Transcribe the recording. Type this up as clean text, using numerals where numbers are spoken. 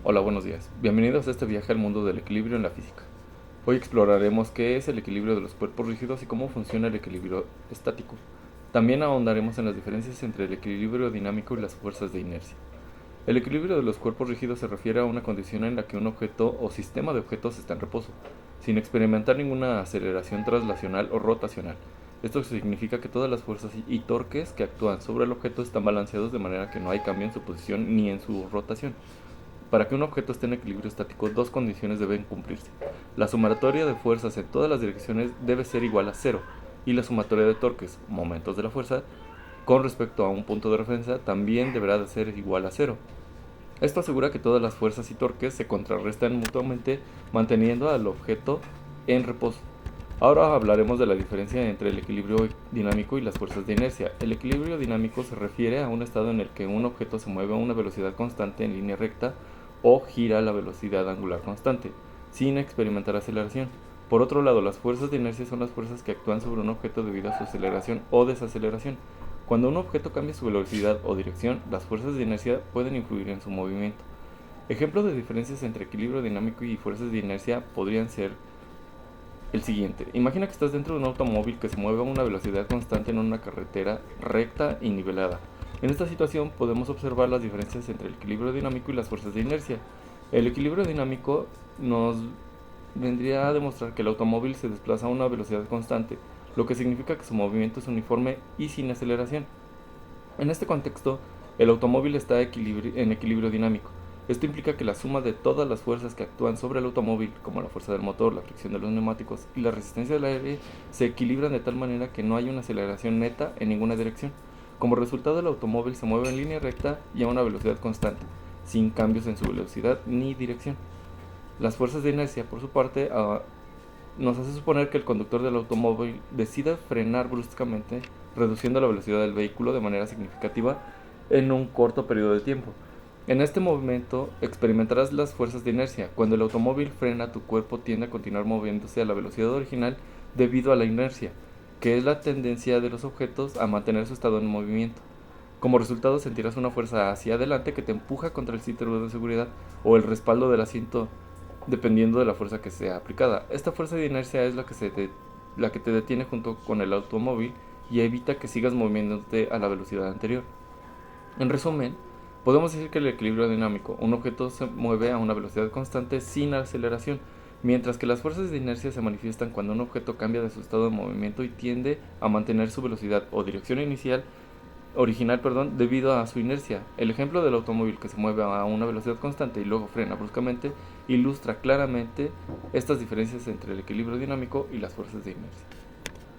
Hola, buenos días. Bienvenidos a este viaje al mundo del equilibrio en la física. Hoy exploraremos qué es el equilibrio de los cuerpos rígidos y cómo funciona el equilibrio estático. También ahondaremos en las diferencias entre el equilibrio dinámico y las fuerzas de inercia. El equilibrio de los cuerpos rígidos se refiere a una condición en la que un objeto o sistema de objetos está en reposo, sin experimentar ninguna aceleración traslacional o rotacional. Esto significa que todas las fuerzas y torques que actúan sobre el objeto están balanceados de manera que no hay cambio en su posición ni en su rotación. Para que un objeto esté en equilibrio estático, dos condiciones deben cumplirse. La sumatoria de fuerzas en todas las direcciones debe ser igual a cero, y la sumatoria de torques, momentos de la fuerza, con respecto a un punto de referencia, también deberá de ser igual a cero. Esto asegura que todas las fuerzas y torques se contrarrestan mutuamente, manteniendo al objeto en reposo. Ahora hablaremos de la diferencia entre el equilibrio dinámico y las fuerzas de inercia. El equilibrio dinámico se refiere a un estado en el que un objeto se mueve a una velocidad constante en línea recta o gira a la velocidad angular constante, sin experimentar aceleración. Por otro lado, las fuerzas de inercia son las fuerzas que actúan sobre un objeto debido a su aceleración o desaceleración. Cuando un objeto cambia su velocidad o dirección, las fuerzas de inercia pueden influir en su movimiento. Ejemplos de diferencias entre equilibrio dinámico y fuerzas de inercia podrían ser el siguiente. Imagina que estás dentro de un automóvil que se mueve a una velocidad constante en una carretera recta y nivelada. En esta situación podemos observar las diferencias entre el equilibrio dinámico y las fuerzas de inercia. El equilibrio dinámico nos vendría a demostrar que el automóvil se desplaza a una velocidad constante, lo que significa que su movimiento es uniforme y sin aceleración. En este contexto, el automóvil está en equilibrio dinámico. Esto implica que la suma de todas las fuerzas que actúan sobre el automóvil, como la fuerza del motor, la fricción de los neumáticos y la resistencia del aire, se equilibran de tal manera que no hay una aceleración neta en ninguna dirección. Como resultado, el automóvil se mueve en línea recta y a una velocidad constante, sin cambios en su velocidad ni dirección. Las fuerzas de inercia, por su parte, nos hace suponer que el conductor del automóvil decida frenar bruscamente, reduciendo la velocidad del vehículo de manera significativa en un corto periodo de tiempo. En este momento experimentarás las fuerzas de inercia. Cuando el automóvil frena, tu cuerpo tiende a continuar moviéndose a la velocidad original debido a la inercia, que es la tendencia de los objetos a mantener su estado en movimiento. Como resultado sentirás una fuerza hacia adelante que te empuja contra el cinturón de seguridad o el respaldo del asiento, dependiendo de la fuerza que sea aplicada. Esta fuerza de inercia es la que te detiene junto con el automóvil y evita que sigas moviéndote a la velocidad anterior. En resumen, podemos decir que el equilibrio dinámico, un objeto se mueve a una velocidad constante sin aceleración, mientras que las fuerzas de inercia se manifiestan cuando un objeto cambia de su estado de movimiento y tiende a mantener su velocidad o dirección original, debido a su inercia. El ejemplo del automóvil que se mueve a una velocidad constante y luego frena bruscamente ilustra claramente estas diferencias entre el equilibrio dinámico y las fuerzas de inercia.